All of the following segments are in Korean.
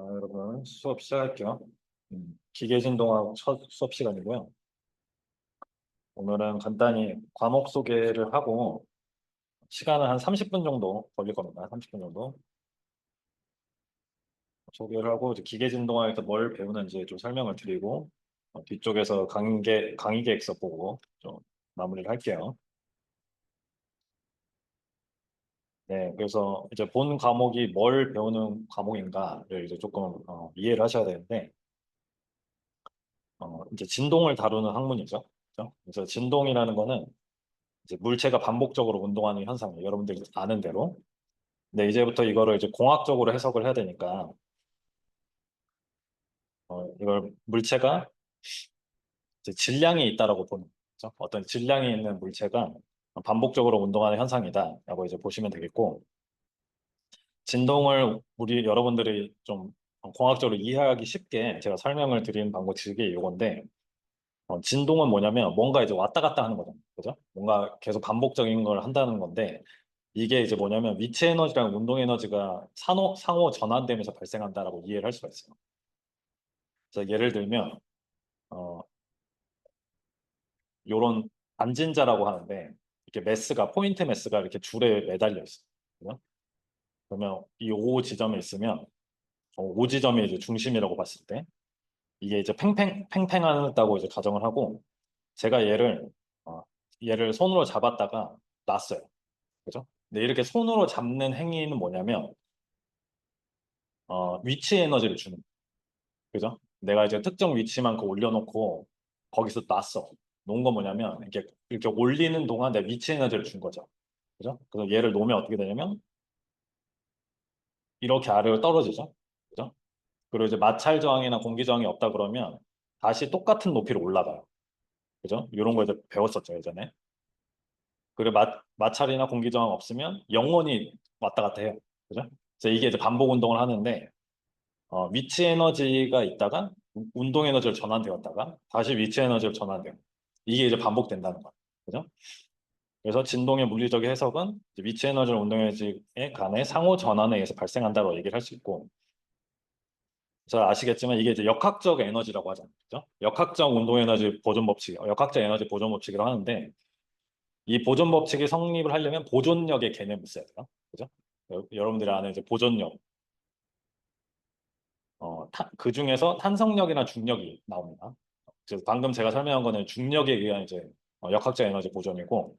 여러분 수업 시작할게요. 기계진동학 첫 수업 시간이고요. 오늘은 간단히 과목 소개를 하고 시간은 한 30분 정도 걸릴 겁니다. 30분 정도 소개를 하고 이제 기계진동학에서 뭘 배우는지 좀 설명을 드리고 뒤쪽에서 강의 계획서 보고 좀 마무리를 할게요. 네, 그래서 이제 본 과목이 뭘 배우는 과목인가를 이제 조금 이해를 하셔야 되는데 이제 진동을 다루는 학문이죠. 그죠? 그래서 진동이라는 거는 이제 물체가 반복적으로 운동하는 현상이에요. 여러분들이 아는 대로. 근데 이제부터 이거를 이제 공학적으로 해석을 해야 되니까 이걸 물체가 이제 질량이 있다라고 보는 거죠. 어떤 질량이 있는 물체가 반복적으로 운동하는 현상이다라고 이제 보시면 되겠고 진동을 우리 여러분들이 좀 공학적으로 이해하기 쉽게 제가 설명을 드리는 방법이 이건데 진동은 뭐냐면 뭔가 이제 왔다 갔다 하는 거잖아요. 그죠? 뭔가 계속 반복적인 걸 한다는 건데 이게 이제 뭐냐면 위치 에너지랑 운동 에너지가 상호 전환되면서 발생한다라고 이해를 할 수가 있어요. 그래서 예를 들면 어 요런 안진자라고 하는데 이렇게 매스가 포인트 매스가 이렇게 줄에 매달려 있어요. 그죠? 그러면 이 O 지점에 있으면 O 지점이 이제 중심이라고 봤을 때 이게 이제 팽팽하다고 이제 가정을 하고 제가 어, 얘를 손으로 잡았다가 놨어요. 그죠? 근데 이렇게 손으로 잡는 행위는 뭐냐면 위치 에너지를 주는 거예요. 그죠? 내가 이제 특정 위치만큼 올려놓고 거기서 놨어. 놓은 건 뭐냐면 이렇게 올리는 동안 내 위치 에너지를 준 거죠. 그죠? 그래서 얘를 놓으면 어떻게 되냐면 이렇게 아래로 떨어지죠. 그죠? 그리고 이제 마찰 저항이나 공기 저항이 없다 그러면 다시 똑같은 높이로 올라가요. 그죠? 이런 거 이제 배웠었죠, 예전에. 그리고 마찰이나 공기 저항 없으면 영원히 왔다 갔다 해요. 그죠? 그래서 이게 이제 반복 운동을 하는데 위치 에너지가 있다가 운동 에너지를 전환되었다가 다시 위치 에너지를 전환돼요. 이게 이제 반복된다는 거예요. 그죠? 그래서 진동의 물리적인 해석은 이제 위치 에너지와 운동 에너지 간의 상호 전환에 의해서 발생한다고 얘기를 할 수 있고, 잘 아시겠지만 이게 이제 역학적 에너지라고 하잖아요. 그죠? 역학적 운동 에너지 보존 법칙, 역학적 에너지 보존 법칙이라고 하는데 이 보존 법칙이 성립을 하려면 보존력의 개념이 있어야 돼요. 그죠? 여러분들이 아는 이제 보존력. 그 중에서 탄성력이나 중력이 나옵니다. 그래서 방금 제가 설명한 거는 중력에 의한 이제 역학적 에너지 보존이고,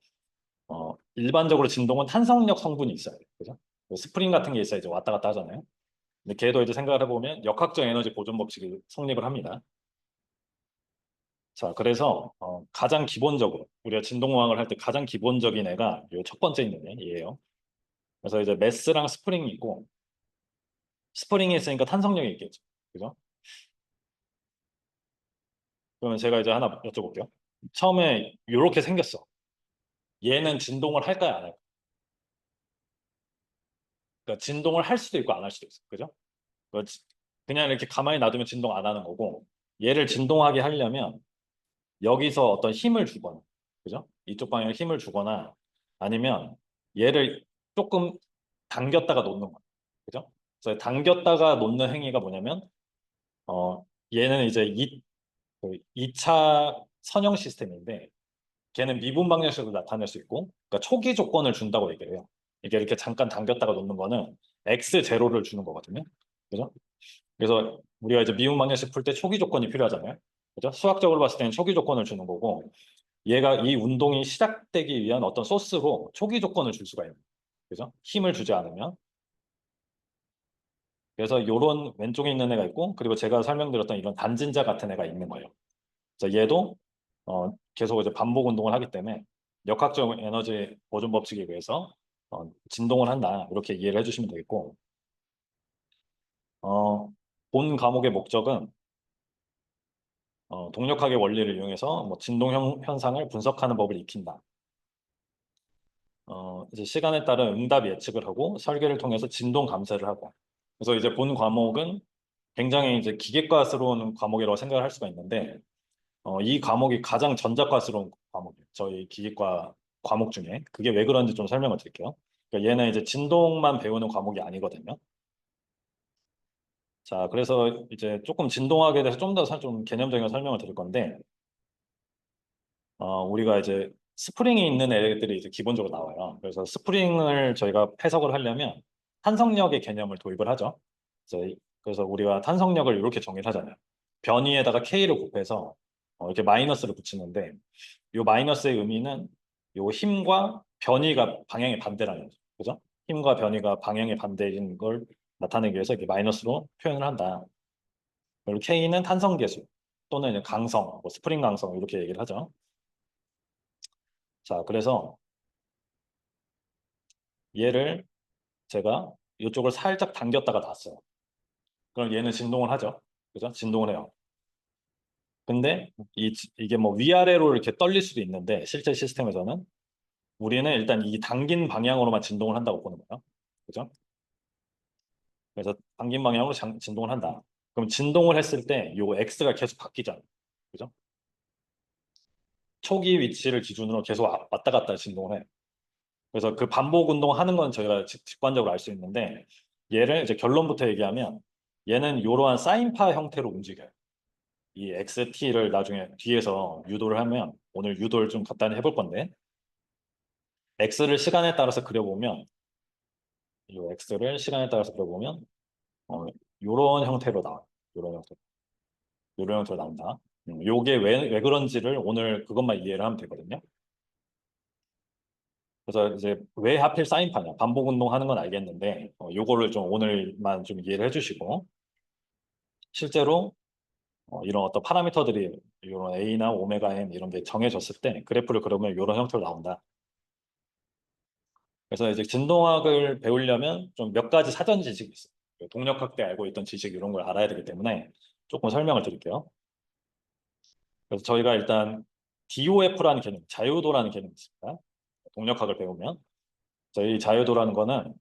일반적으로 진동은 탄성력 성분이 있어요. 그죠? 뭐 스프링 같은 게 있어야 이제 왔다 갔다 하잖아요. 근데 걔도 이제 생각을 해보면 역학적 에너지 보존 법칙이 성립을 합니다. 자, 그래서 가장 기본적으로 우리가 진동공학을 할 때 가장 기본적인 애가 이 첫 번째 있는 얘예요. 그래서 이제 매스랑 스프링이 있고 스프링이 있으니까 탄성력이 있겠죠. 그죠? 그러면 제가 이제 하나 여쭤볼게요. 처음에 이렇게 생겼어. 얘는 진동을 할까요, 안 할까요? 그러니까 진동을 할 수도 있고 안 할 수도 있어. 그죠? 그러니까 그냥 이렇게 가만히 놔두면 진동 안 하는 거고 얘를 진동하게 하려면 여기서 어떤 힘을 주거나 그죠? 이쪽 방향에 힘을 주거나 아니면 얘를 조금 당겼다가 놓는 거예요. 그죠? 그래서 당겼다가 놓는 행위가 뭐냐면 어 얘는 이제 그 2차 선형 시스템인데 걔는 미분 방정식으로 나타낼 수 있고 그러니까 초기 조건을 준다고 얘기를 해요. 이게 이렇게 잠깐 당겼다가 놓는 거는 x0를 주는 거거든요. 그죠? 그래서 우리가 이제 미분 방정식 풀 때 초기 조건이 필요하잖아요. 그죠? 수학적으로 봤을 때는 초기 조건을 주는 거고 얘가 이 운동이 시작되기 위한 어떤 소스로 초기 조건을 줄 수가 있는 거예요. 그죠? 힘을 주지 않으면. 그래서 요런 왼쪽에 있는 애가 있고 그리고 제가 설명드렸던 이런 단진자 같은 애가 있는 거예요. 그래서 얘도 계속 이제 반복 운동을 하기 때문에 역학적 에너지 보존 법칙에 의해서 진동을 한다. 이렇게 이해를 해주시면 되겠고 어, 본 과목의 목적은 동력학의 원리를 이용해서 뭐 진동 현상을 분석하는 법을 익힌다. 이제 시간에 따른 응답 예측을 하고 설계를 통해서 진동 감쇄를 하고. 그래서 이제 본 과목은 굉장히 이제 기계과스러운 과목이라고 생각을 할 수가 있는데, 이 과목이 가장 전자과스러운 과목이에요. 저희 기계과 과목 중에. 그게 왜 그런지 좀 설명을 드릴게요. 그러니까 얘는 이제 진동만 배우는 과목이 아니거든요. 자, 그래서 이제 조금 진동학에 대해서 좀 더 좀 개념적인 설명을 드릴 건데, 우리가 이제 스프링이 있는 애들이 이제 기본적으로 나와요. 그래서 스프링을 저희가 해석을 하려면 탄성력의 개념을 도입을 하죠. 그래서 우리가 탄성력을 이렇게 정의를 하잖아요. 변위에다가 K를 곱해서 이렇게 마이너스를 붙이는데, 이 마이너스의 의미는 이 힘과 변위가 방향이 반대라는 거죠. 그죠? 힘과 변위가 방향이 반대인 걸 나타내기 위해서 이렇게 마이너스로 표현을 한다. 그리고 K는 탄성계수 또는 이제 강성, 뭐 스프링 강성 이렇게 얘기를 하죠. 자, 그래서 얘를 제가 이쪽을 살짝 당겼다가 놨어요. 그럼 얘는 진동을 하죠. 그죠? 진동을 해요. 근데 이게 뭐 위아래로 이렇게 떨릴 수도 있는데 실제 시스템에서는 우리는 일단 이 당긴 방향으로만 진동을 한다고 보는 거예요. 그죠? 그래서 당긴 방향으로 진동을 한다. 그럼 진동을 했을 때 요 x가 계속 바뀌잖아요. 그죠? 초기 위치를 기준으로 계속 왔다 갔다 진동을 해요. 그래서 그 반복 운동하는 건 저희가 직관적으로 알 수 있는데 얘를 이제 결론부터 얘기하면 얘는 이러한 사인파 형태로 움직여요. 이 XT를 나중에 뒤에서 유도를 하면 오늘 유도를 좀 간단히 해볼 건데 X를 시간에 따라서 그려보면 이 X를 시간에 따라서 그려보면 이런 형태로 나와요. 이런 형태로. 이런 형태로 나온다. 요게 왜 그런지를 오늘 그것만 이해를 하면 되거든요. 그래서 이제 왜 하필 사인파냐 반복 운동하는 건 알겠는데 요거를 좀 오늘만 좀 이해를 해주시고 실제로 이런 어떤 파라미터들이 이런 A나 오메가 N 이런 게 정해졌을 때 그래프를 그려면 이런 형태로 나온다. 그래서 이제 진동학을 배우려면 좀 몇 가지 사전 지식이 있어요. 동력학 때 알고 있던 지식 이런 걸 알아야 되기 때문에 조금 설명을 드릴게요. 그래서 저희가 일단 DOF라는 개념, 자유도라는 개념이 있습니다. 동력학을 배우면 저희 자유도라는 거는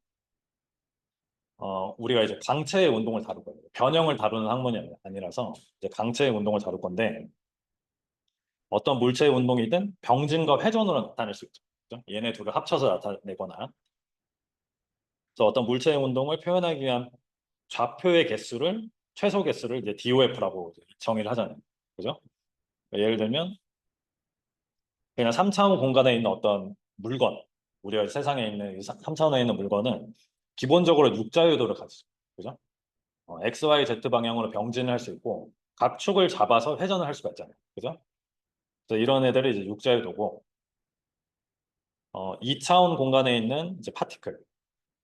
우리가 이제 강체의 운동을 다룰 거예요. 변형을 다루는 학문이 아니라서 이제 강체의 운동을 다룰 건데 어떤 물체의 운동이든 병진과 회전으로 나타낼 수 있죠. 그죠? 얘네 둘을 합쳐서 나타내거나 그래서 어떤 물체의 운동을 표현하기 위한 좌표의 개수를 최소 개수를 이제 DOF라고 정의를 하잖아요. 그죠? 그러니까 예를 들면 그냥 3차원 공간에 있는 어떤 물건, 우리가 세상에 있는 3차원에 있는 물건은 기본적으로 육자유도를 가지죠. 그죠? X, Y, Z 방향으로 병진을 할 수 있고 각 축을 잡아서 회전을 할 수가 있잖아요. 그죠? 그래서 이런 애들이 이제 육자유도고 2차원 공간에 있는 이제 파티클,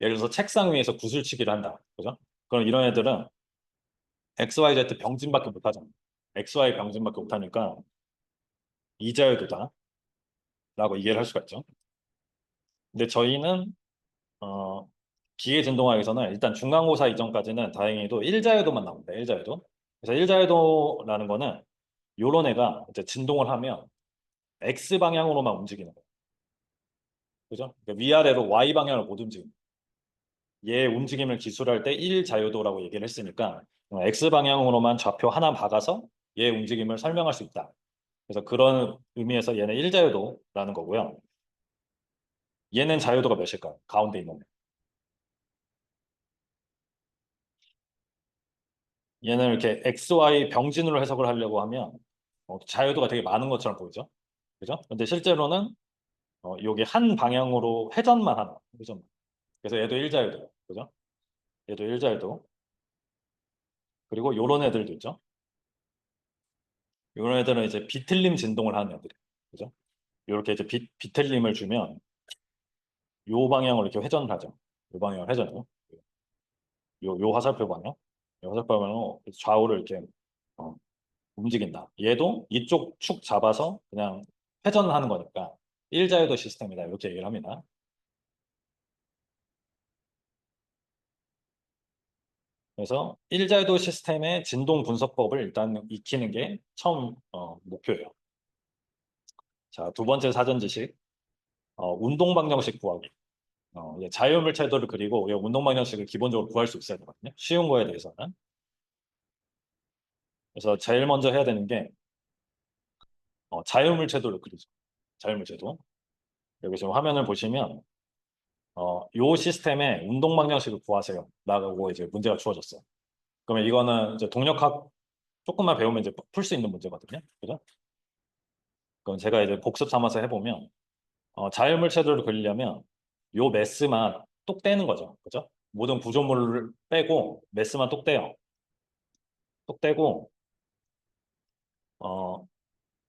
예를 들어서 책상 위에서 구슬치기를 한다. 그죠? 그럼 이런 애들은 X, Y, Z 병진밖에 못하잖아요. X, Y 병진밖에 못하니까 이자유도다라고 이해를 할 수가 있죠. 근데 저희는 어, 기계진동학에서는 일단 중간고사 이전까지는 다행히도 일자유도만 나옵니다. 일자유도. 그래서 일자유도라는 거는 요런 애가 이제 진동을 하면 X 방향으로만 움직이는 거예요. 그죠? 그러니까 위아래로 Y 방향을 못 움직입니다. 얘 움직임을 기술할 때 일자유도라고 얘기를 했으니까 X 방향으로만 좌표 하나 박아서 얘 움직임을 설명할 수 있다. 그래서 그런 의미에서 얘는 일자유도라는 거고요. 얘는 자유도가 몇일까요? 가운데 있는 애. 얘는 이렇게 XY 병진으로 해석을 하려고 하면 자유도가 되게 많은 것처럼 보이죠? 그죠? 근데 실제로는 요게 한 방향으로 회전만 하는 거예요. 회전만. 그래서 얘도 일자유도. 그죠? 얘도 일자유도. 그리고 요런 애들도 있죠. 요런 애들은 이제 비틀림 진동을 하는 애들이에요. 그죠? 요렇게 이제 비틀림을 주면 요 방향으로 이렇게 회전을 하죠. 요 방향으로 회전을. 요 화살표 방향. 요 화살표 방향으로 좌우를 이렇게 어, 움직인다. 얘도 이쪽 축 잡아서 그냥 회전하는 거니까 일자유도 시스템이다. 이렇게 얘기를 합니다. 그래서 일자유도 시스템의 진동 분석법을 일단 익히는 게 처음 목표예요. 자, 두 번째 사전 지식, 운동 방정식 구하기. 이제 자유물체도를 그리고 우리가 운동 방정식을 기본적으로 구할 수 있어야 되거든요. 쉬운 거에 대해서는. 그래서 제일 먼저 해야 되는 게 자유물체도를 그리죠. 자유물체도. 여기 지금 화면을 보시면 요 시스템의 운동 방정식을 구하세요. 라고 이제 문제가 주어졌어요. 그러면 이거는 이제 동력학 조금만 배우면 이제 풀 수 있는 문제거든요. 그죠? 그럼 제가 이제 복습 삼아서 해보면 자율물체들을 그리려면 요 매스만 똑 떼는 거죠. 그죠? 모든 구조물을 빼고 매스만 똑 떼요. 똑 떼고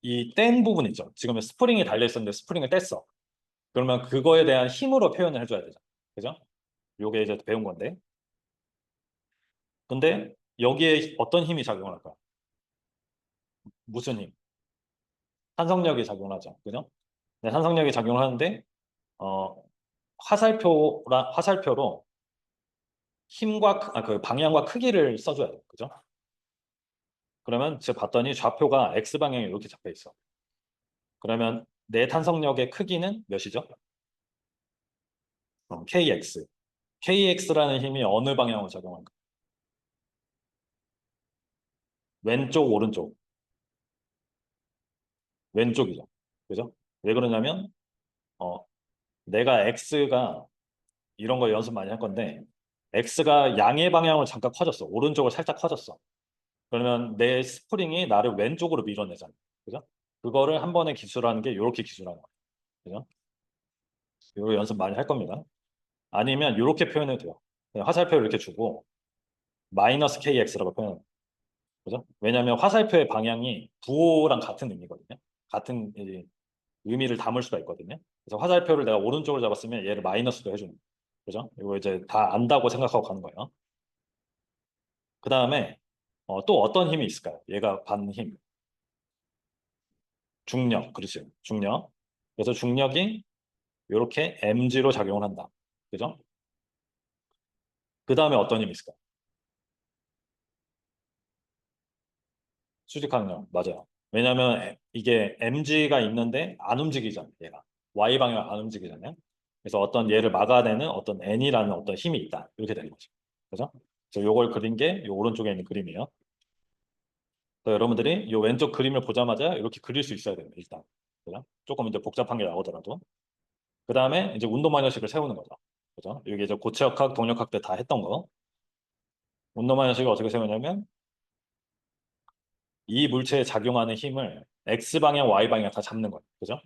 이 뗀 부분 있죠. 지금 스프링이 달려 있었는데 스프링을 뗐어. 그러면 그거에 대한 힘으로 표현을 해줘야 되죠. 그죠? 요게 이제 배운 건데. 근데 여기에 어떤 힘이 작용할까? 무슨 힘? 산성력이 작용하죠. 그죠? 네, 산성력이 작용하는데 어, 화살표로 힘과 그 방향과 크기를 써줘야 돼요. 그죠? 그러면 제가 봤더니 좌표가 x 방향에 이렇게 잡혀 있어. 그러면 내 탄성력의 크기는 몇이죠? kx. kx라는 힘이 어느 방향으로 작용할까? 왼쪽, 오른쪽. 왼쪽이죠. 그죠? 왜 그러냐면 어, 내가 x가 이런 거 연습 많이 할 건데 x가 양의 방향으로 잠깐 커졌어. 오른쪽으로 살짝 커졌어. 그러면 내 스프링이 나를 왼쪽으로 밀어내잖아. 그죠? 그거를 한 번에 기술하는 게 이렇게 기술하는 거예요. 그죠? 이거 연습 많이 할 겁니다. 아니면 이렇게 표현해도 돼요. 그냥 화살표를 이렇게 주고 마이너스 kx라고 표현해요. 그죠? 왜냐하면 화살표의 방향이 부호랑 같은 의미거든요. 같은 이제 의미를 담을 수가 있거든요. 그래서 화살표를 내가 오른쪽으로 잡았으면 얘를 마이너스로 해주는 거예요. 그죠? 이거 이제 다 안다고 생각하고 가는 거예요. 그 다음에 또 어떤 힘이 있을까요? 얘가 받는 힘. 중력. 그렇죠. 중력. 그래서 중력이 이렇게 mg로 작용을 한다. 그죠? 그 다음에 어떤 힘이 있을까요? 수직항력. 맞아요. 왜냐하면 이게 mg가 있는데 안 움직이잖아요. 얘가. y 방향 안 움직이잖아요. 그래서 어떤 얘를 막아내는 어떤 n이라는 어떤 힘이 있다. 이렇게 되는 거죠. 그죠? 그래서 요걸 그린 게 이 오른쪽에 있는 그림이에요. 그래서 여러분들이 이 왼쪽 그림을 보자마자 이렇게 그릴 수 있어야 돼요. 일단. 그죠? 조금 이제 복잡한 게 나오더라도. 그 다음에 이제 운동마녀식을 세우는 거죠. 그죠? 이게 이제 고체역학, 동력학 때 다 했던 거. 운동마녀식을 어떻게 세우냐면 이 물체에 작용하는 힘을 X 방향, Y 방향 다 잡는 거예요. 그죠?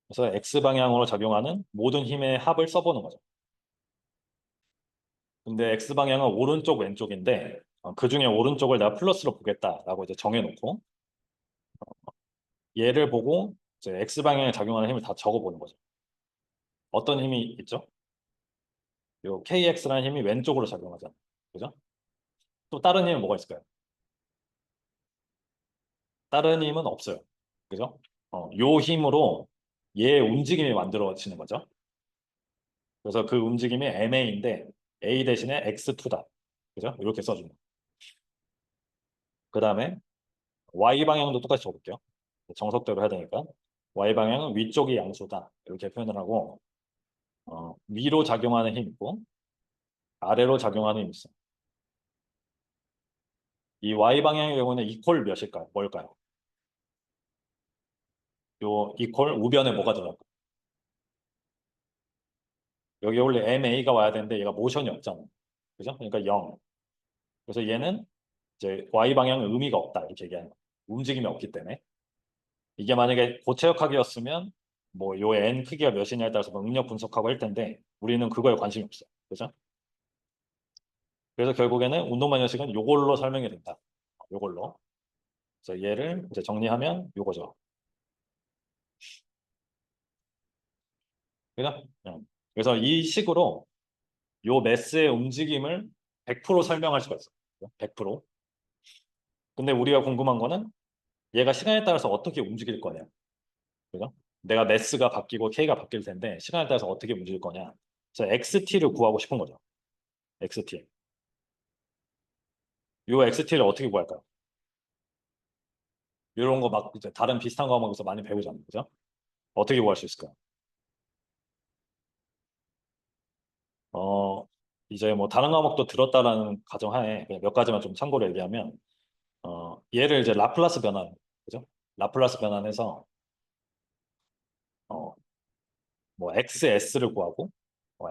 그래서 X 방향으로 작용하는 모든 힘의 합을 써보는 거죠. 근데 X 방향은 오른쪽, 왼쪽인데 그 중에 오른쪽을 내가 플러스로 보겠다라고 이제 정해놓고 얘를 보고 이제 X 방향에 작용하는 힘을 다 적어보는 거죠. 어떤 힘이 있죠? 요 KX라는 힘이 왼쪽으로 작용하잖아요. 그죠? 또 다른 힘은 뭐가 있을까요? 다른 힘은 없어요. 그죠? 요 힘으로 얘의 움직임이 만들어지는 거죠. 그래서 그 움직임이 MA인데 A 대신에 X2다. 그죠? 이렇게 써주는 거예요. 그 다음에 Y 방향도 똑같이 적을게요. 정석대로 해야 되니까. Y 방향은 위쪽이 양수다. 이렇게 표현을 하고 위로 작용하는 힘이 있고 아래로 작용하는 힘이 있어요. 이 Y 방향의 경우는 이퀄 몇일까요? 뭘까요? 요 이퀄 우변에 뭐가 들어갈까요? 여기 원래 MA가 와야 되는데 얘가 모션이 없잖아. 그죠? 그러니까 0. 그래서 얘는 이제 Y 방향은 의미가 없다. 이렇게 얘기하는 거예요. 움직임이 없기 때문에. 이게 만약에 고체역학이었으면 뭐 요 n 크기가 몇이냐에 따라서 뭐 응력 분석하고 할 텐데 우리는 그거에 관심이 없어요. 그죠? 그래서 결국에는 운동마녀식은 요걸로 설명이 된다. 요걸로. 그래서 얘를 이제 정리하면 요거죠. 그죠? 그래서 이 식으로 요 매스의 움직임을 100% 설명할 수가 있어요. 100%. 근데 우리가 궁금한 거는 얘가 시간에 따라서 어떻게 움직일 거냐. 그죠? 내가 매스가 바뀌고 K가 바뀔 텐데 시간에 따라서 어떻게 움직일 거냐. 그래서 XT를 구하고 싶은 거죠. XT. 요 XT를 어떻게 구할까요? 이런 거 막 이제 다른 비슷한 과목에서 많이 배우잖아요. 그죠? 어떻게 구할 수 있을까요? 어, 이제 뭐 다른 과목도 들었다라는 가정하에 그냥 몇 가지만 좀 참고로 얘기하면 얘를 이제 라플라스 변환, 그죠? 라플라스 변환해서 어, 뭐 XS를 구하고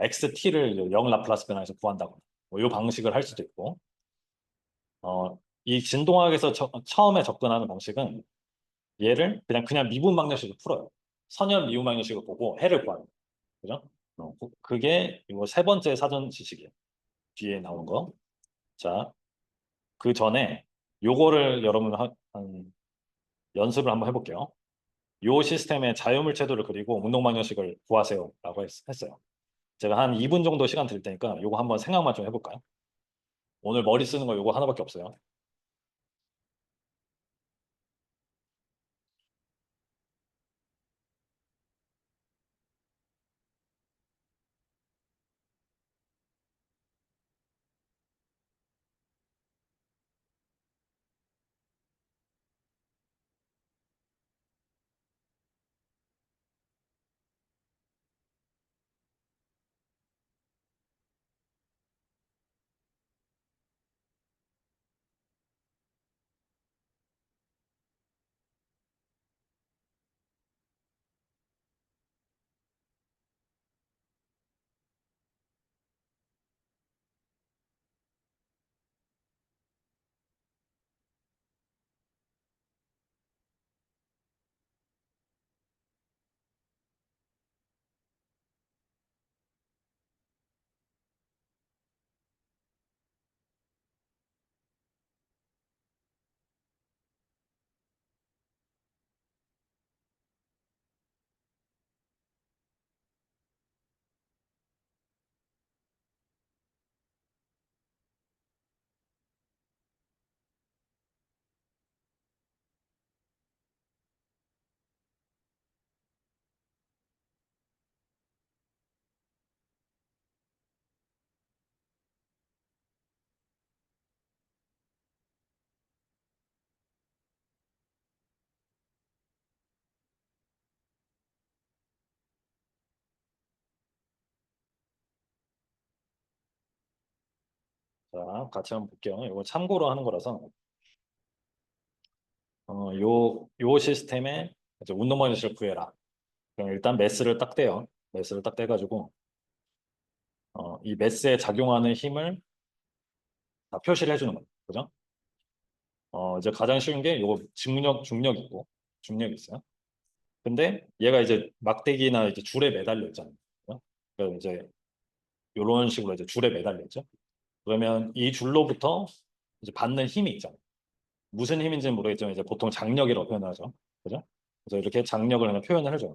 XT를 0 라플라스 변환해서 구한다고. 뭐이 방식을 할 수도 있고, 이 진동학에서 처음에 접근하는 방식은 얘를 그냥 미분 방정식을 풀어요. 선형 미분 방정식을 보고 해를 구하는 거예요. 그죠? 그게 이거 세 번째 사전 지식이에요. 뒤에 나온 거. 자, 그 전에 요거를 여러분 한 연습을 한번 해볼게요. 요 시스템의 자유물체도를 그리고 운동방정식을 구하세요 라고 했어요. 제가 한 2분 정도 시간 드릴 테니까 요거 한번 생각만 좀 해볼까요? 오늘 머리 쓰는 거 요거 하나밖에 없어요. 자, 같이 한번 볼게요. 이거 참고로 하는 거라서 요 시스템에 이제 운동방정식을 구해라. 그럼 일단 매스를 딱 떼요. 매스를 딱 떼가지고 이 매스에 작용하는 힘을 다 표시를 해주는 거예요. 그죠? 이제 가장 쉬운 게 요거 중력 있고 중력 있어요. 근데 얘가 이제 막대기나 이제 줄에 매달려 있잖아요. 그죠? 그래서 이제 이런 식으로 이제 줄에 매달려 있죠. 그러면 이 줄로부터 이제 받는 힘이 있잖아요. 무슨 힘인지는 모르겠지만 이제 보통 장력이라고 표현하죠. 그죠? 그래서 이렇게 장력을 그냥 표현을 해줘요.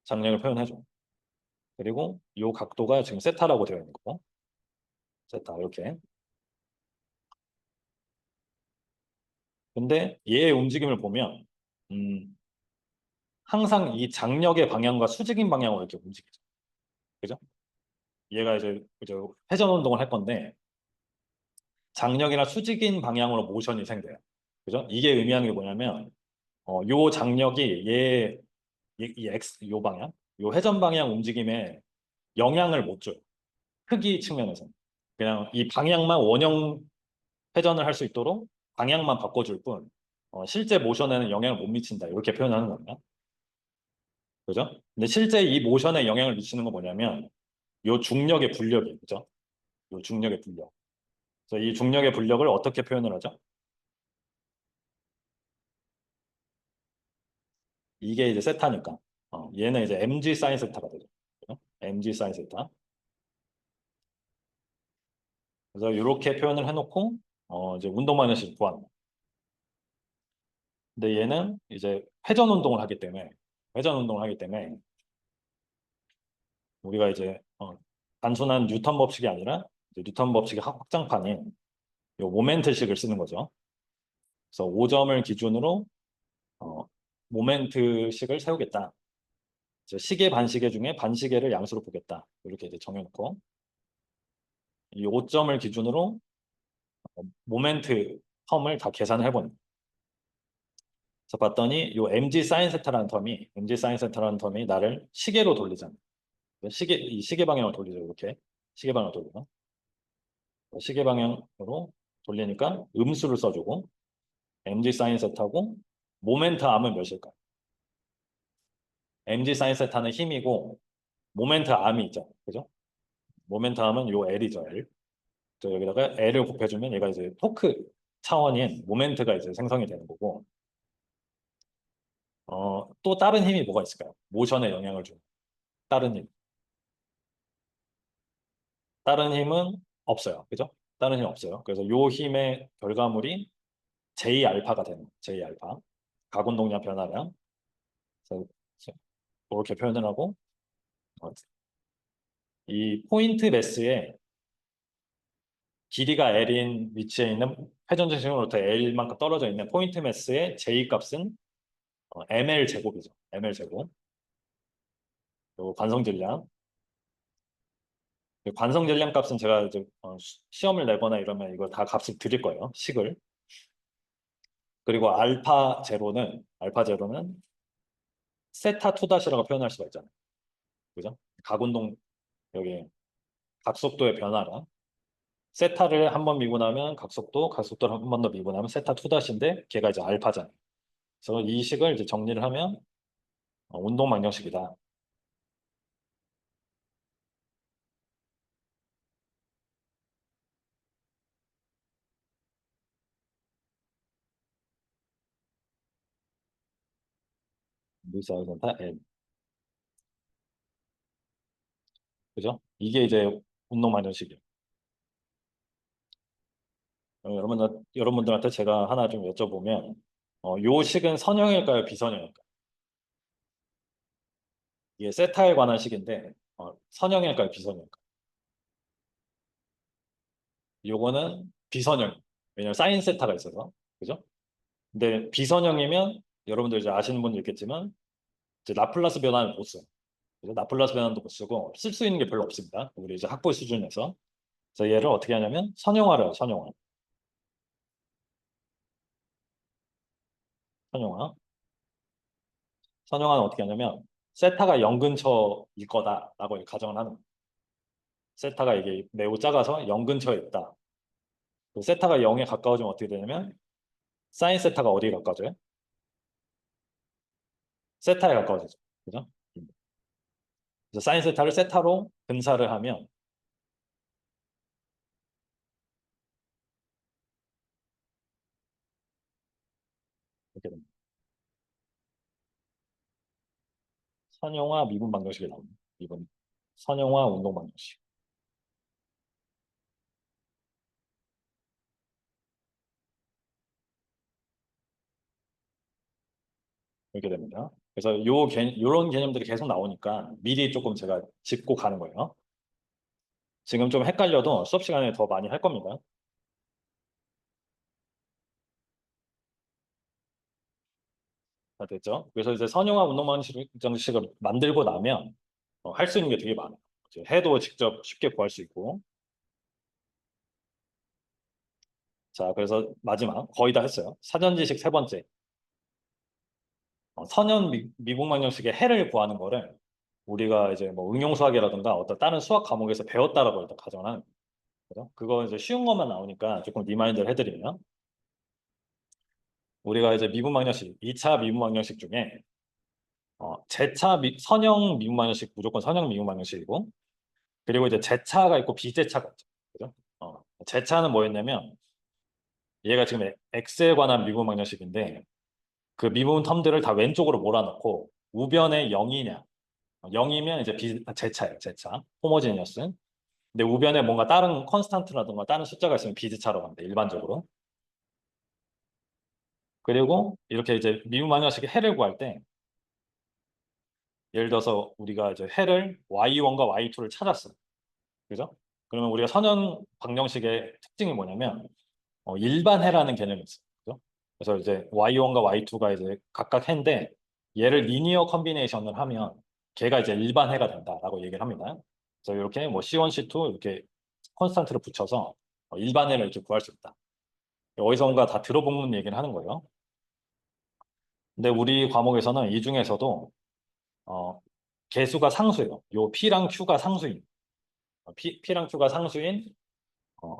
장력을 표현해줘. 그리고 이 각도가 지금 세타라고 되어 있는 거고, 세타 이렇게. 근데 얘의 움직임을 보면 항상 이 장력의 방향과 수직인 방향으로 이렇게 움직이죠. 그죠? 얘가 이제 회전 운동을 할 건데 장력이나 수직인 방향으로 모션이 생겨요. 그죠? 이게 의미하는 게 뭐냐면 요 장력이 이 X 요 방향, 요 회전 방향 움직임에 영향을 못 줘요. 크기 측면에서. 그냥 이 방향만 원형 회전을 할 수 있도록 방향만 바꿔줄 뿐 실제 모션에는 영향을 못 미친다. 이렇게 표현하는 겁니다. 그죠? 근데 실제 이 모션에 영향을 미치는 건 뭐냐면 요 중력의 불력이에요. 그죠? 요 중력의 불력. 그래서 이 중력의 불력을 어떻게 표현을 하죠? 이게 이제 세타니까. 얘는 이제 mg 사인 세타가 되죠. 그죠? mg 사인 세타. 그래서 이렇게 표현을 해놓고 이제 운동 마이너스 구하는 거. 근데 얘는 이제 회전 운동을 하기 때문에 우리가 이제 단순한 뉴턴 법칙이 아니라 이제 뉴턴 법칙의 확장판인 요 모멘트식을 쓰는 거죠. 그래서 5점을 기준으로 어, 모멘트식을 세우겠다. 시계 반시계 중에 반시계를 양수로 보겠다. 이렇게 이제 정해놓고 이 5점을 기준으로 모멘트 텀을 다 계산을 해보는 거예요. 그래서 봤더니 요 mg sin 세타라는 텀이 나를 시계로 돌리잖아요. 이 시계 방향을 돌리죠. 이렇게 시계 방향을 돌리고 시계 방향으로 돌리니까 음수를 써주고 mg sin 세타고 모멘트 암은 몇일까요? mg sin 세타는 힘이고 모멘트 암이 있죠. 그죠? 모멘텀은 요 L이죠, L. 저 여기다가 L을 곱해주면 얘가 이제 토크 차원인 모멘트가 이제 생성이 되는 거고, 또 다른 힘이 뭐가 있을까요? 모션에 영향을 주는 다른 힘. 다른 힘은 없어요. 그죠? 다른 힘 없어요. 그래서 요 힘의 결과물이 J 알파가 되는 거예요. J 알파. 가운동량 변화량. 그래서 이렇게 표현을 하고, 어, 이 포인트 매스의 길이가 L인 위치에 있는 회전진심으로부터 L만큼 떨어져 있는 포인트 매스의 J 값은 ml 제곱이죠. ml 제곱. 그리고 관성 질량. 관성 질량 값은 제가 이제 시험을 내거나 이러면 이걸 다 값을 드릴 거예요. 식을. 그리고 알파 제로는 세타 투 다시라고 표현할 수가 있잖아요. 그죠? 각운동 여기 각속도의 변화랑 세타를 한 번 미분하면 각속도를 한 번 더 미분하면 세타 투 다시인데 걔가 이제 알파잖아요. 그래서 이 식을 이제 정리를 하면 운동 망령식이다. 루이스 센타 L. 그죠? 이게 이제 운동 망령식이에요. 여러분들한테 제가 하나 좀 여쭤보면 요 식은 선형일까요? 비선형일까요? 이게 세타에 관한 식인데 선형일까요? 비선형일까요? 요거는 비선형. 왜냐면 사인 세타가 있어서. 그죠? 근데 비선형이면 여러분들 이제 아시는 분도 있겠지만 이제 라플라스 변화는 못 써요. 그래서 라플라스 변환도 못 쓰고 쓸 수 있는 게 별로 없습니다. 우리 이제 학부 수준에서. 그래서 얘를 어떻게 하냐면 선형화를 해요. 선형화. 선형화. 선형화는 어떻게 하냐면 세타가 0 근처일 거다라고 가정을 하는 거예요. 세타가 이게 매우 작아서 0 근처에 있다. 세타가 0에 가까워지면 어떻게 되냐면 사인 세타가 어디에 가까워져요? 세타에 가까워지죠. 그죠? 그래서 사인 세타를 세타로 분사를 하면 이렇게 됩니다. 선형화 미분 방정식이 나옵니다. 미분 선형화 운동 방정식. 이렇게 됩니다. 그래서 요런 개념들이 계속 나오니까 미리 조금 제가 짚고 가는 거예요. 지금 좀 헷갈려도 수업 시간에 더 많이 할 겁니다. 다 됐죠? 그래서 이제 선형화 운동 방정식을 만들고 나면 할 수 있는 게 되게 많아요. 이제 해도 직접 쉽게 구할 수 있고. 자, 그래서 마지막 거의 다 했어요. 사전 지식 세 번째. 선형 미분 방정식의 해를 구하는 거를 우리가 이제 뭐 응용 수학이라든가 어떤 다른 수학 과목에서 배웠다라고 일단 가정을 하는 거죠. 그거 이제 쉬운 것만 나오니까 조금 리마인드를 해드리면 우리가 이제 미분 방정식, 2차 미분 방정식 중에 선형 미분 방정식 무조건 선형 미분 방정식이고 그리고 이제 제차가 있고 비제차가 있죠. 그죠? 제차는 뭐였냐면 얘가 지금 x에 관한 미분 방정식인데 그 미분 텀들을 다 왼쪽으로 몰아넣고 우변에 0이냐 0이면 이제 제차예요. 제차. 호모지니어스. 근데 우변에 뭔가 다른 컨스탄트라든가 다른 숫자가 있으면 비제차라고 합니다. 일반적으로. 그리고 이렇게 이제 미분 방정식의 해를 구할 때 예를 들어서 우리가 이제 해를 y1과 y2를 찾았어. 그죠? 그러면 우리가 선형 방정식의 특징이 뭐냐면 일반 해라는 개념이 있어요. 그죠? 그래서 이제 y1과 y2가 이제 각각 해인데 얘를 리니어 컨비네이션을 하면 걔가 이제 일반 해가 된다라고 얘기를 합니다. 그래서 이렇게 뭐 C1, C2 이렇게 콘스탄트를 붙여서 일반 해를 이렇게 구할 수 있다. 어디선가 다 들어본 얘기를 하는 거예요. 근데 우리 과목에서는 이 중에서도 어, 개수가 상수예요. 요 P랑 Q가 상수인 P랑 Q가 상수인 어,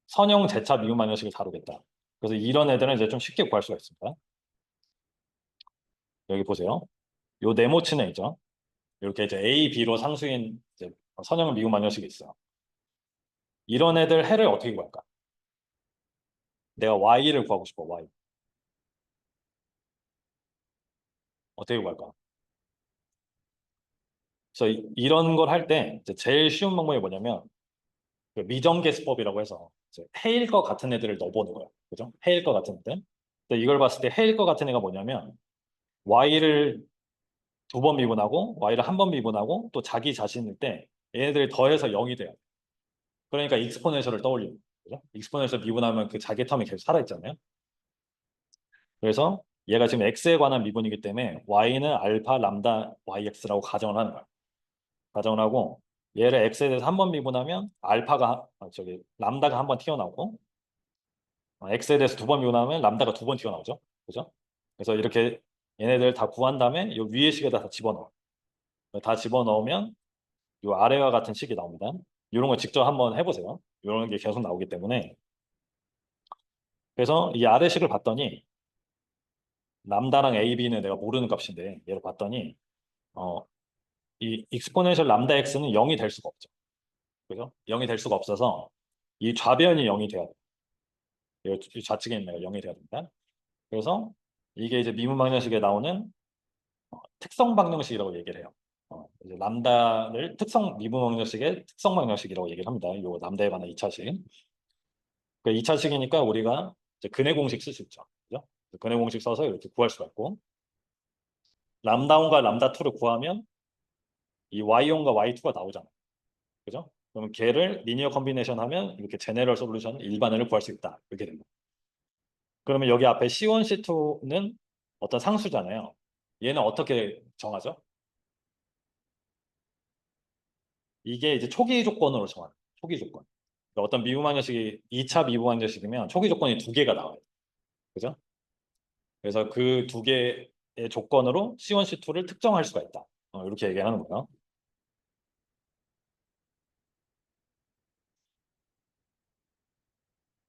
선형 제차 미분 방정식을 다루겠다. 그래서 이런 애들은 이제 좀 쉽게 구할 수가 있습니다. 여기 보세요. 요 네모친 애죠. 이렇게 이제 A, B로 상수인 이제 선형 미분 방정식이 있어. 이런 애들 해를 어떻게 구할까? 내가 y를 구하고 싶어. y. 어떻게 구할까? 그래서 이런 걸 할 때 제일 쉬운 방법이 뭐냐면 그 미정계수법이라고 해서 이제 해일 것 같은 애들을 넣어보는 거야. 그죠? 해일 것 같은 애들. 근데 이걸 봤을 때 해일 것 같은 애가 뭐냐면 y를 2번 미분하고 y를 1번 미분하고 또 자기 자신일 때 얘네들이 더해서 0이 돼요. 그러니까 익스포넨셜을 떠올리는 거죠. 그죠? 익스포넨셜 미분하면 그 자기 텀이 계속 살아있잖아요. 그래서 얘가 지금 x에 관한 미분이기 때문에 y는 알파 람다 yx라고 가정을 하는 거야. 가정을 하고 얘를 x에 대해서 1번 미분하면 알파가 저기 람다가 1번 튀어나오고 x에 대해서 2번 미분하면 람다가 2번 튀어나오죠. 그죠? 그래서 이렇게 얘네들 다 구한 다음에 이 위에 식에다 다 집어넣어. 다 집어넣으면 이 아래와 같은 식이 나옵니다. 이런 거 직접 한번 해보세요. 이런 게 계속 나오기 때문에. 그래서 이 아래식을 봤더니 람다랑 AB는 내가 모르는 값인데 얘를 봤더니 이 익스포넨셜 람다 x는 0이 될 수가 없죠. 그죠? 0이 될 수가 없어서 이 좌변이 0이 돼야 돼요. 이 좌측에 있는 애가 0이 돼야 됩니다. 그래서 이게 이제 미분 방정식에 나오는 특성 방정식이라고 얘기를 해요. 이제 람다를 특성 미분 방정식의 특성 방정식이라고 얘기를 합니다. 요 람다에 관한 2차식. 그 2차식이니까 우리가 이제 근해 공식 쓸 수 있죠. 그죠? 근해 공식 써서 이렇게 구할 수가 있고 람다1과 람다2를 구하면 이 y1과 y2가 나오잖아요. 그죠? 그러면 걔를 리니어 컨비네이션 하면 이렇게 제네럴 솔루션 일반을 구할 수 있다. 이렇게 됩니다. 그러면 여기 앞에 C1, C2는 어떤 상수잖아요. 얘는 어떻게 정하죠? 이게 이제 초기 조건으로 정하는 초기 조건. 그러니까 어떤 미분방정식이 2차 미분방정식이면 초기 조건이 2개가 나와요. 그죠? 그래서 그 2개의 조건으로 C1, C2를 특정할 수가 있다. 이렇게 얘기하는 거예요.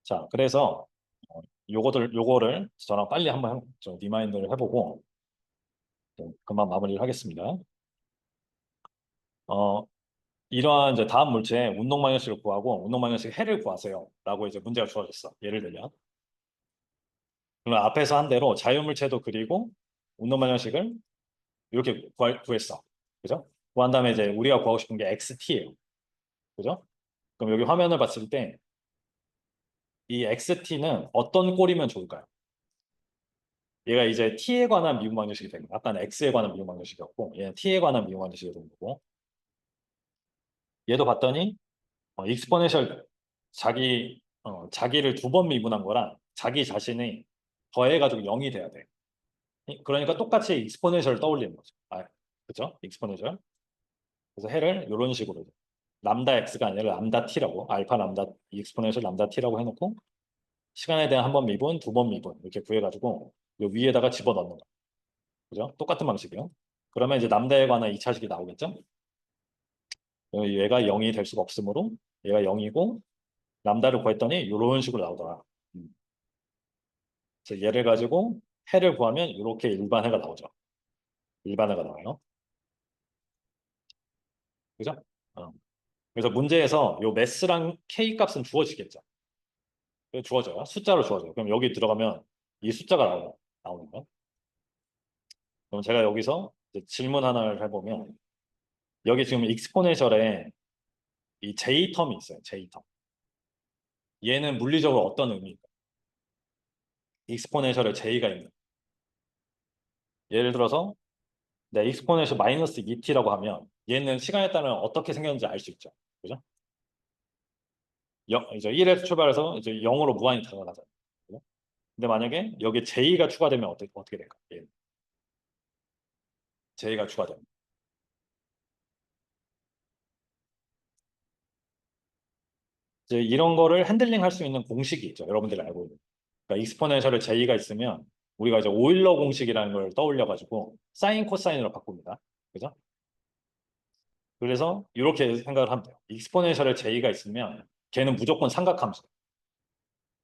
자, 그래서 요거를 저랑 빨리 한번 좀 리마인드를 해보고 금방 마무리를 하겠습니다. 어, 이러한 이제 다음 물체의 운동 방정식을 구하고 운동 방정식 해를 구하세요라고 이제 문제가 주어졌어. 예를 들면 그럼 앞에서 한 대로 자유물체도 그리고 운동 방정식을 이렇게 구했어. 그죠? 구한 다음에 이제 우리가 구하고 싶은 게 XT예요. 그죠? 그럼 여기 화면을 봤을 때 이 XT는 어떤 꼴이면 좋을까요? 얘가 이제 T에 관한 미분 방정식이 되는 거야. 아까는 X에 관한 미분 방정식이었고 얘는 T에 관한 미분 방정식이 되는 거고 얘도 봤더니 익스포넨셜 자기를 2번 미분한 거랑 자기 자신이 더해가지고 0이 돼야 돼. 그러니까 똑같이 익스포넨셜을 떠올리는 거죠. 그죠? 익스포넨셜. 그래서 해를 이런 식으로 람다 x가 아니라 람다 t라고 알파 람다 익스포넨셜 람다 t라고 해놓고 시간에 대한 1번 미분, 2번 미분 이렇게 구해가지고 요 위에다가 집어넣는 거. 그죠? 똑같은 방식이요. 그러면 이제 람다에 관한 2차식이 나오겠죠? 얘가 0이 될 수가 없으므로 얘가 0이고 람다를 구했더니 이런 식으로 나오더라. 음. 그래서 얘를 가지고 해를 구하면 이렇게 일반해가 나오죠. 일반해가 나와요. 그죠? 어. 그래서 문제에서 요 매스랑 K 값은 주어지겠죠. 주어져요. 숫자로 주어져요. 그럼 여기 들어가면 이 숫자가 나오는 거예요. 그럼 제가 여기서 이제 질문 하나를 해보면 여기 지금 익스포넨셜에 이 J 텀이 있어요. J 텀. 얘는 물리적으로 어떤 의미일까요? 익스포넨셜에 J가 있는. 예를 들어서 내 익스포넨셜 마이너스 2t라고 하면 얘는 시간에 따라 어떻게 생겼는지 알 수 있죠. 그죠? 이제 1에서 출발해서 이제 0으로 무한히 다가가잖아요. 그죠? 근데 만약에 여기 J가 추가되면 어떻게 될까? 예. J가 추가되면. 이제 이런 거를 핸들링 할 수 있는 공식이 있죠. 여러분들이 알고 있는. 그러니까 익스포넨셜에 J가 있으면 우리가 이제 오일러 공식이라는 걸 떠올려 가지고 사인 코사인으로 바꿉니다. 그죠? 그래서 이렇게 생각을 하면 돼요. 익스포넨셜에 J가 있으면 걔는 무조건 삼각함수.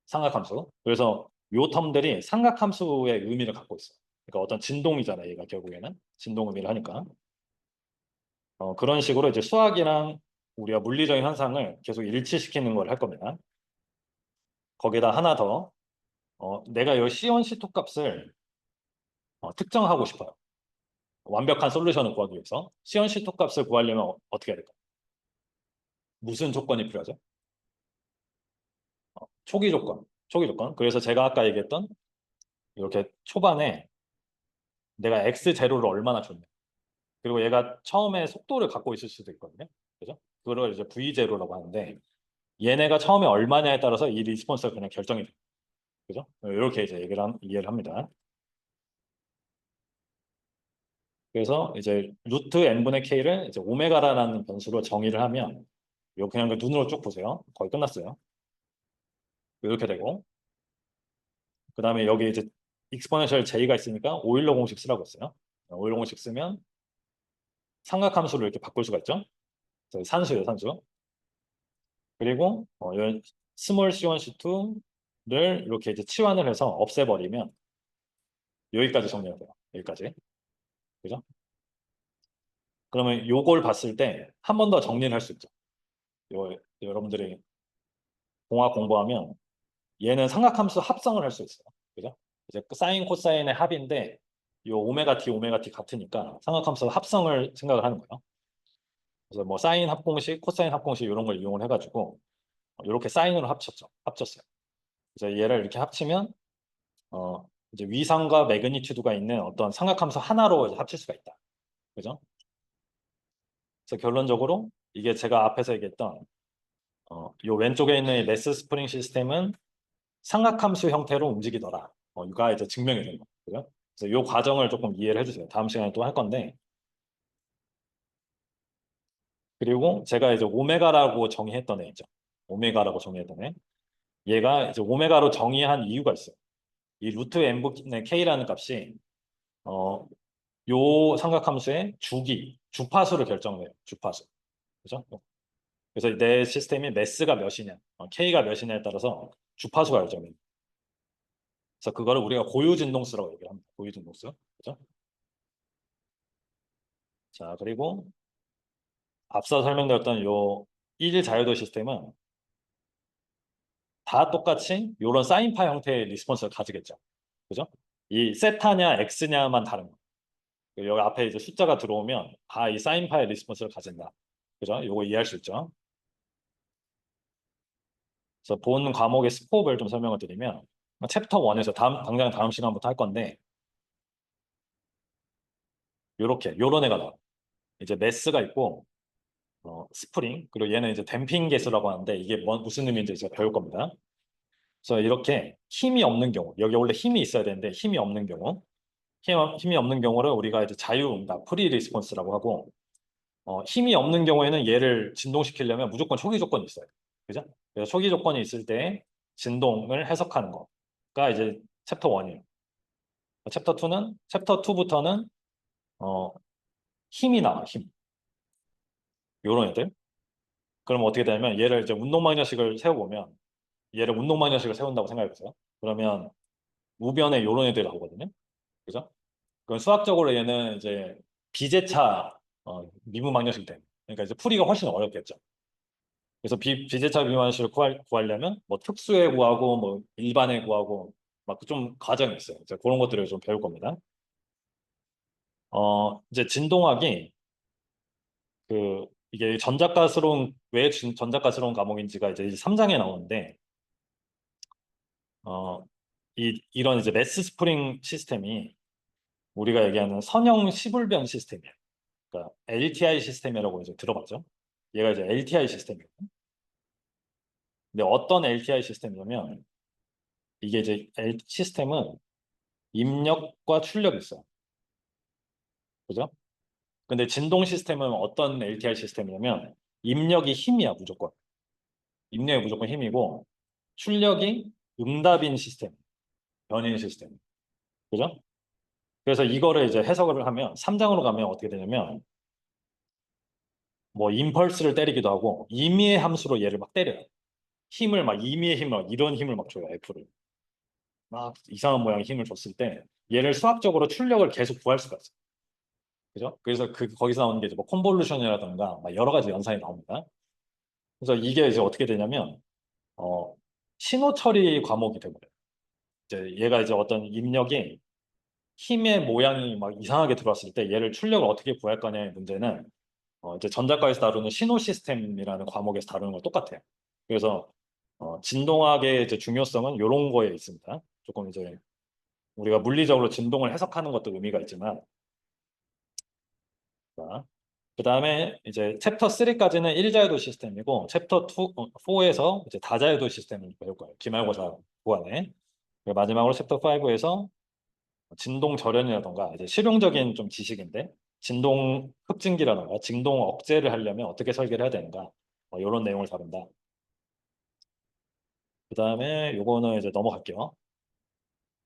삼각함수. 그래서 요 텀들이 삼각함수의 의미를 갖고 있어요. 그러니까 어떤 진동이잖아요. 얘가 결국에는 진동 의미를 하니까. 그런 식으로 이제 수학이랑 우리가 물리적인 현상을 계속 일치시키는 걸 할 겁니다. 거기다 하나 더, 내가 이 C1, C2 값을 특정하고 싶어요. 완벽한 솔루션을 구하기 위해서 C1, C2 값을 구하려면 어떻게 해야 될까요? 무슨 조건이 필요하죠? 초기 조건. 초기 조건. 그래서 제가 아까 얘기했던 이렇게 초반에 내가 x0를 얼마나 줬냐. 그리고 얘가 처음에 속도를 갖고 있을 수도 있거든요. 그죠? 그걸 이제 v0라고 하는데 얘네가 처음에 얼마냐에 따라서 이 리스폰스가 그냥 결정이 돼요. 그죠? 이렇게 이제 이해를 합니다. 그래서 이제 루트 n분의 k를 이제 오메가라는 변수로 정의를 하면 이거 그냥 그 눈으로 쭉 보세요. 거의 끝났어요. 이렇게 되고 그 다음에 여기 이제 익스포넨셜 j가 있으니까 오일러 공식 쓰라고 했어요. 오일러 공식 쓰면 삼각함수를 이렇게 바꿀 수가 있죠. 산수예요, 산수. 그리고 이 스몰 c1, c2를 이렇게 이제 치환을 해서 없애버리면 여기까지 정리가 돼요. 여기까지. 그죠? 그러면 요걸 봤을 때 한 번 더 정리를 할 수 있죠. 여러분들이 공학 공부하면 얘는 삼각함수 합성을 할 수 있어요. 그죠? 이제 사인 코사인의 합인데 요 오메가 t 같으니까 삼각함수 합성을 생각을 하는 거예요. 그래서 뭐 사인 합공식, 코사인 합공식 이런 걸 이용을 해가지고 이렇게 사인으로 합쳤어요. 그래서 얘를 이렇게 합치면 이제 위상과 매그니튜드가 있는 어떤 삼각함수 하나로 이제 합칠 수가 있다. 그죠? 그래서 결론적으로 이게 제가 앞에서 얘기했던 요 왼쪽에 있는 이 메스 스프링 시스템은 삼각함수 형태로 움직이더라. 이거 이제 증명이 된 거. 그죠? 그래서 요 과정을 조금 이해를 해주세요. 다음 시간에 또 할 건데. 그리고 제가 이제 오메가라고 정의했던 애 있죠. 오메가라고 정의했던 애. 얘가 이제 오메가로 정의한 이유가 있어요. 이 루트 n분의 k라는 값이 요 삼각함수의 주파수를 결정해요. 주파수. 그죠? 그래서 내 시스템이 매스가 몇이냐, k가 몇이냐에 따라서 주파수가 결정해요. 그래서 그거를 우리가 고유진동수라고 얘기를 합니다. 고유진동수. 그죠? 자, 그리고 앞서 설명드렸던 요 1 자유도 시스템은 다 똑같이 이런 사인파 형태의 리스폰스를 가지겠죠. 그죠? 이 세타냐 x냐만 다른 거. 여기 앞에 이제 숫자가 들어오면 다 이 사인파의 리스폰스를 가진다. 그죠? 요거 이해할 수 있죠? 그래서 본 과목의 스코프를 좀 설명을 드리면 챕터 1에서 당장 다음 시간부터 할 건데 요런 애가 나와요. 이제 매스가 있고 스프링 그리고 얘는 이제 댐핑 계수라고 하는데 이게 무슨 의미인지 제가 배울 겁니다. 그래서 이렇게 힘이 없는 경우 여기 원래 힘이 있어야 되는데 힘이 없는 경우 힘이 없는 경우를 우리가 이제 자유응답 프리 리스폰스라고 하고 힘이 없는 경우에는 얘를 진동시키려면 무조건 초기 조건이 있어요. 그죠? 그래서 초기 조건이 있을 때 진동을 해석하는 거가 이제 챕터 1이에요. 챕터 2부터는 힘이 나와, 힘. 요런 애들. 그럼 어떻게 되냐면 얘를 이제 운동방정식을 세워보면 얘를 운동방정식을 세운다고 생각해보세요. 그러면 우변에 요런 애들이 나오거든요. 그죠? 그럼 수학적으로 얘는 이제 비제차 미분방정식 때문에 그러니까 이제 풀이가 훨씬 어렵겠죠. 그래서 비제차 미분방정식을 구하려면 뭐 특수에 구하고 뭐 일반에 구하고 막 좀 과정이 있어요. 이제 그런 것들을 좀 배울 겁니다. 이제 진동학이 이게 전작가스러운 왜 전작가스러운 과목인지가 이제 3장에 나오는데 이런 이제 매스 스프링 시스템이 우리가 얘기하는 선형 시불변 시스템이에요. 그러니까 LTI 시스템이라고 이제 들어봤죠. 얘가 이제 LTI 시스템이에요. 근데 어떤 LTI 시스템이냐면 이게 이제 시스템은 입력과 출력이 있어요. 그죠? 근데 진동 시스템은 어떤 LTI 시스템이냐면 입력이 힘이야 무조건. 입력이 무조건 힘이고 출력이 응답인 시스템, 변인 시스템. 그죠? 그래서 이거를 이제 해석을 하면 3장으로 가면 어떻게 되냐면 뭐 임펄스를 때리기도 하고 임의의 함수로 얘를 막 때려요. 힘을 막 임의의 힘을 이런 힘을 막 줘요. F를. 막 이상한 모양의 힘을 줬을 때 얘를 수학적으로 출력을 계속 구할 수가 있어요. 그죠? 그래서 거기서 나오는 게 이제 뭐 컨볼루션이라든가 막 여러 가지 연산이 나옵니다. 그래서 이게 이제 어떻게 되냐면 신호 처리 과목이 되거든요. 이제 얘가 이제 어떤 입력이 힘의 모양이 막 이상하게 들어왔을 때 얘를 출력을 어떻게 구할 거냐의 문제는 이제 전자과에서 다루는 신호 시스템이라는 과목에서 다루는 거 똑같아요. 그래서 진동학의 이제 중요성은 이런 거에 있습니다. 조금 이제 우리가 물리적으로 진동을 해석하는 것도 의미가 있지만, 그 다음에 이제 챕터 3까지는 일자유도 시스템이고 챕터 4에서 이제 다자유도 시스템을 배울 거예요. 기말고사 구간에. 그리고 마지막으로 챕터 5에서 진동 절연이라던가 이제 실용적인 좀 지식인데 진동 흡진기라던가 진동 억제를 하려면 어떻게 설계를 해야 되는가 이런 내용을 다룬다. 그 다음에 요거는 이제 넘어갈게요.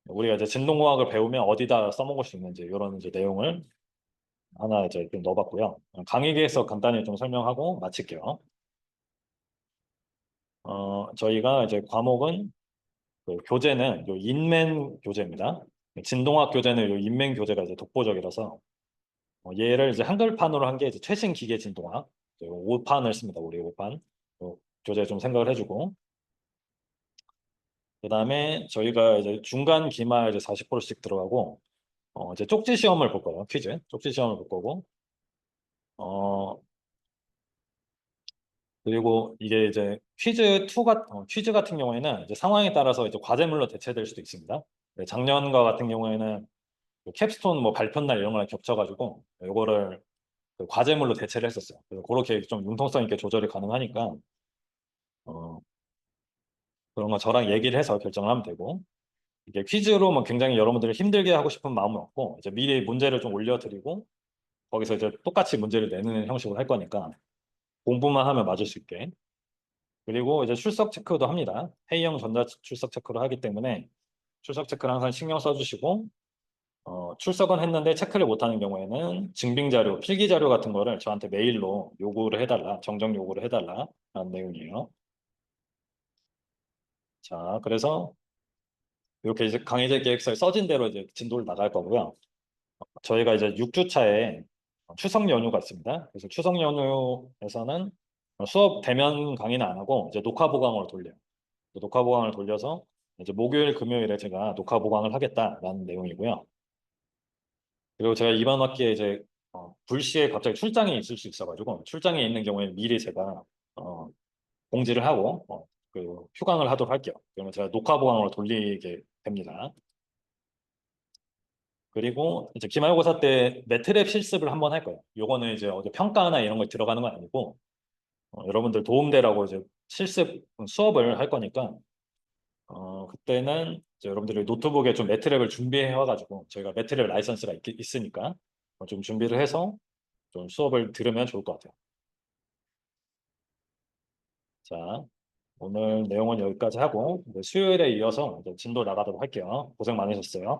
우리가 이제 진동공학을 배우면 어디다 써먹을 수 있는지 이런 이제 내용을 하나 이제 좀 넣어봤고요. 강의계에서 간단히 좀 설명하고 마칠게요. 저희가 이제 과목은 그 교재는 요 인맨 교재입니다. 진동학 교재는 요 인맨 교재가 이제 독보적이라서 얘를 이제 한글판으로 한 게 이제 최신 기계 진동학 5판을 씁니다. 우리 5판 교재 좀 생각을 해주고 그 다음에 저희가 이제 중간 기말 이제 40%씩 들어가고 이제 쪽지 시험을 볼 거예요. 퀴즈 쪽지 시험을 볼 거고 어 그리고 이게 이제 퀴즈 같은 경우에는 이제 상황에 따라서 이제 과제물로 대체될 수도 있습니다. 네, 작년과 같은 경우에는 그 캡스톤 뭐 발표날 이런 거랑 겹쳐가지고 이거를 그 과제물로 대체를 했었어요. 그래서 그렇게 좀 융통성 있게 조절이 가능하니까 어, 그런 거 저랑 얘기를 해서 결정을 하면 되고 이게 퀴즈로 뭐 굉장히 여러분들을 힘들게 하고 싶은 마음은 없고 이제 미리 문제를 좀 올려드리고 거기서 이제 똑같이 문제를 내는 형식으로 할 거니까 공부만 하면 맞을 수 있게 그리고 이제 출석 체크도 합니다. 회의형 전자 출석 체크를 하기 때문에 출석 체크를 항상 신경 써주시고 출석은 했는데 체크를 못하는 경우에는 증빙 자료, 필기 자료 같은 거를 저한테 메일로 요구를 해달라, 정정 요구를 해달라라는 내용이에요. 자, 그래서 이렇게 이제 강의제 계획서에 써진 대로 이제 진도를 나갈 거고요. 저희가 이제 6주차에 추석 연휴가 있습니다. 그래서 추석 연휴에서는 수업 대면 강의는 안 하고 이제 녹화 보강으로 돌려요. 녹화 보강을 돌려서 이제 목요일, 금요일에 제가 녹화 보강을 하겠다라는 내용이고요. 그리고 제가 이번 학기에 이제 불시에 갑자기 출장이 있을 수 있어가지고 출장에 있는 경우에 미리 제가 어, 공지를 하고 그 휴강을 하도록 할게요. 그러면 제가 녹화 보강으로 돌리게 됩니다. 그리고 이제 기말고사 때 매트랩 실습을 한번 할 거예요. 요거는 이제 어디 평가나 이런 거 들어가는 건 아니고 여러분들 도움되라고 이제 실습 수업을 할 거니까 그때는 이제 여러분들이 노트북에 좀 매트랩을 준비해 와가지고 저희가 매트랩 라이선스가 있으니까 좀 준비를 해서 좀 수업을 들으면 좋을 것 같아요. 자, 오늘 내용은 여기까지 하고 수요일에 이어서 이제 진도 나가도록 할게요. 고생 많으셨어요.